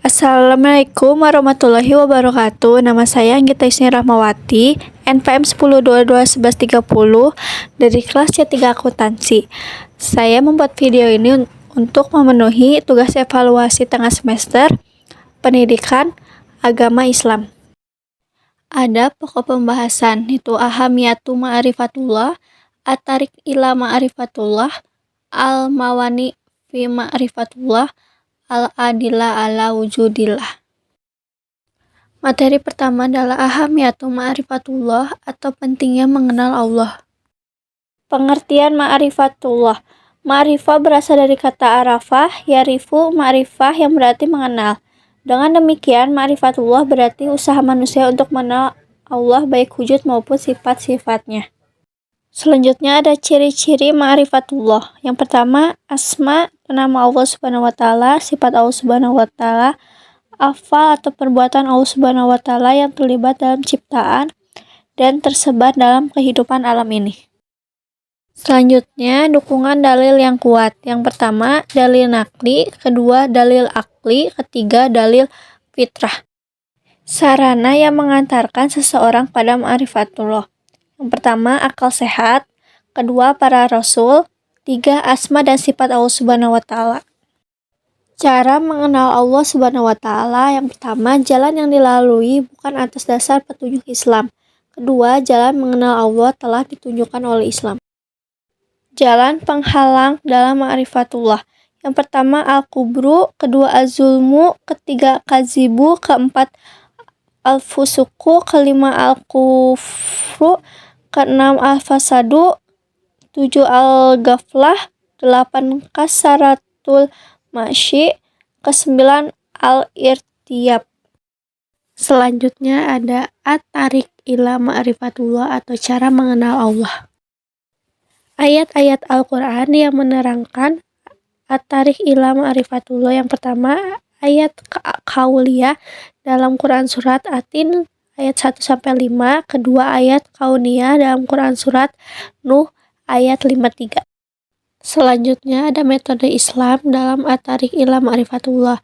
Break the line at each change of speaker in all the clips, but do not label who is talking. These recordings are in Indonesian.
Assalamualaikum warahmatullahi wabarakatuh. Nama saya Anggita Isni Rahmawati, NPM 10221130 dari kelas C3 Akuntansi. Saya membuat video ini untuk memenuhi tugas evaluasi tengah semester Pendidikan Agama Islam. Ada pokok pembahasan, yaitu ahamiyatu ma'rifatullah, at-tarik ila ma'rifatullah, al-mawani fi ma'rifatullah, al-adillah ala wujudillah. Materi pertama adalah ahamiyatu ma'rifatullah atau pentingnya mengenal Allah. Pengertian ma'rifatullah. Ma'rifah berasal dari kata arafah, yarifu, ma'rifah yang berarti mengenal. Dengan demikian, ma'rifatullah berarti usaha manusia untuk mengenal Allah baik wujud maupun sifat-sifatnya. Selanjutnya ada ciri-ciri ma'rifatullah. Yang pertama, asma, nama Allah Subhanahu wa taala, sifat Allah Subhanahu wa taala, afal atau perbuatan Allah Subhanahu wa taala yang terlibat dalam ciptaan dan tersebar dalam kehidupan alam ini. Selanjutnya, dukungan dalil yang kuat. Yang pertama, dalil nakli, kedua dalil akli, ketiga dalil fitrah. Sarana yang mengantarkan seseorang pada ma'rifatullah. Yang pertama, akal sehat, kedua, para rasul, tiga, asma dan sifat Allah Subhanahu wa taala. Cara mengenal Allah Subhanahu wa taala, yang pertama, jalan yang dilalui bukan atas dasar petunjuk Islam. Kedua, jalan mengenal Allah telah ditunjukkan oleh Islam. Jalan penghalang dalam ma'rifatullah. Yang pertama, al-kubru, kedua, az-zulmu, ketiga, kazibu, keempat, al-fusuku, kelima, al-kufru, keenam, al-fasadu, 7, al-ghaflah, 8, kasaratul masyi, ke-9, al-irtiyab. Selanjutnya ada at-tarik ila ma'rifatullah atau cara mengenal Allah. Ayat-ayat Al-Quran yang menerangkan at-tarik ila ma'rifatullah. Yang pertama, ayat kauliyah dalam Quran surat Atin ayat 1-5, kedua ayat kauniyah dalam Quran surat Nuh ayat 5-3. Selanjutnya ada metode Islam dalam at-tarik ila ma'rifatullah.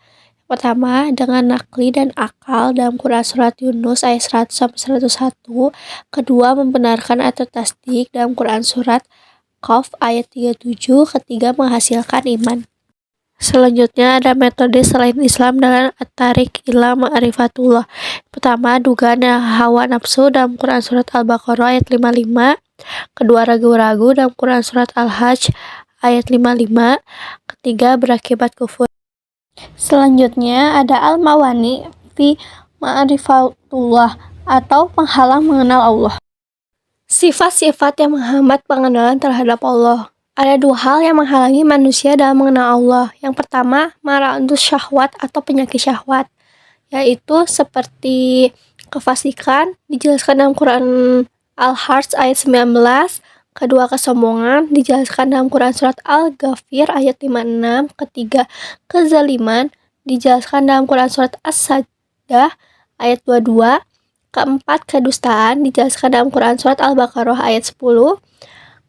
Pertama, dengan nakli dan akal dalam Quran surat Yunus ayat 100-101, kedua, membenarkan atau tasdik dalam Quran surat Qaf ayat 37, ketiga, menghasilkan iman. Selanjutnya ada metode selain Islam dalam at-tarik ila ma'rifatullah. Pertama, dugaan hawa nafsu dalam Quran surat Al-Baqarah ayat 55, kedua, ragu-ragu dalam Quran surat Al-Hajj ayat 55, ketiga, berakibat kufur. Selanjutnya ada al-mawani fi ma'rifatullah atau penghalang mengenal Allah. Sifat-sifat yang menghambat pengenalan terhadap Allah. Ada dua hal yang menghalangi manusia dalam mengenal Allah. Yang pertama, maradus syahwat atau penyakit syahwat, yaitu seperti kefasikan, dijelaskan dalam Quran Al-Hajj ayat 19, kedua, kesombongan, dijelaskan dalam Quran surat Al-Ghafir ayat 56, ketiga, kezaliman, dijelaskan dalam Quran surat As-Sajdah ayat 22, keempat, kedustaan, dijelaskan dalam Quran surat Al-Baqarah ayat 10,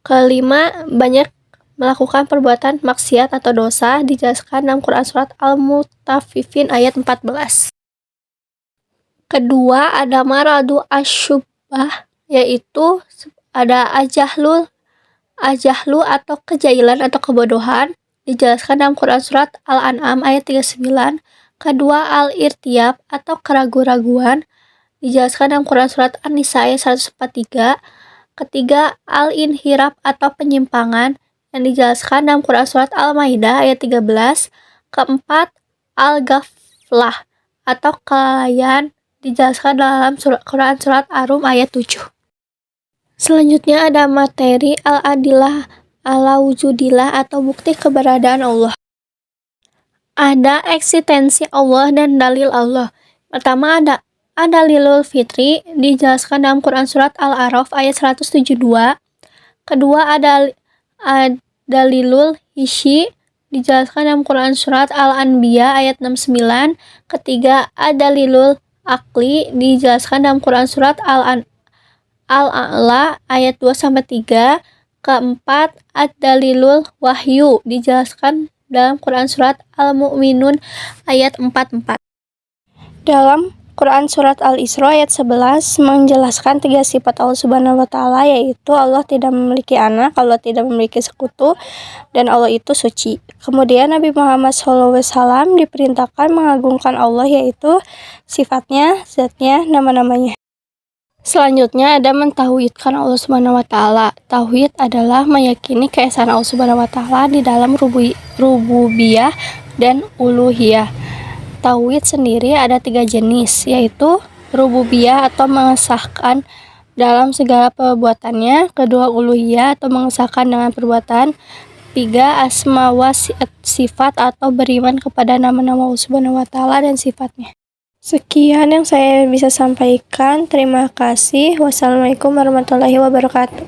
kelima, banyak melakukan perbuatan maksiat atau dosa, dijelaskan dalam Quran surat Al-Mutaffifin ayat 14. Kedua, ada maradu asyubah, yaitu ada ajahlu atau kejahilan atau kebodohan, dijelaskan dalam Quran surat Al-An'am ayat 39. Kedua, al-irtiyab atau keraguan-raguan, dijelaskan dalam Quran surat An-Nisa ayat 143. Ketiga, al-inhiraf atau penyimpangan, yang dijelaskan dalam Quran surat Al-Maidah ayat 13. Keempat, al-ghaflah atau kelalaian, dijelaskan dalam Quran surat Ar-Rum ayat 7. Selanjutnya ada materi al-adillah ala wujudillah atau bukti keberadaan Allah. Ada eksistensi Allah dan dalil Allah. Pertama, ada dalilul fitri, dijelaskan dalam Quran surat Al-A'raf ayat 172. Kedua, ada dalilul hisyi, dijelaskan dalam Quran surat Al-Anbiya ayat 69. Ketiga, dalilul akli, dijelaskan dalam Quran surat Al-A'la ayat 2-3. Keempat, ad-dalilul wahyu, dijelaskan dalam Quran surat Al-Mu'minun ayat 44. Dalam Quran Surat Al-Isra ayat 11 menjelaskan 3 sifat Allah Subhanahu wa Ta'ala, yaitu Allah tidak memiliki anak, Allah tidak memiliki sekutu, dan Allah itu suci. Kemudian Nabi Muhammad SAW diperintahkan mengagungkan Allah, yaitu sifatnya, zatnya, nama-namanya. Selanjutnya ada mentauhidkan Allah Subhanahu wa Ta'ala. Tauhid adalah meyakini keesaan Allah Subhanahu wa Ta'ala di dalam rububiyah dan uluhiyah. Tauhid sendiri ada 3 jenis, yaitu rububiyah atau mengesahkan dalam segala perbuatannya, kedua uluhiyah atau mengesahkan dengan perbuatan, 3 asma wa sifat atau beriman kepada nama-nama Allah Subhanahu wa Ta'ala dan sifatnya. Sekian yang saya bisa sampaikan. Terima kasih. Wassalamualaikum warahmatullahi wabarakatuh.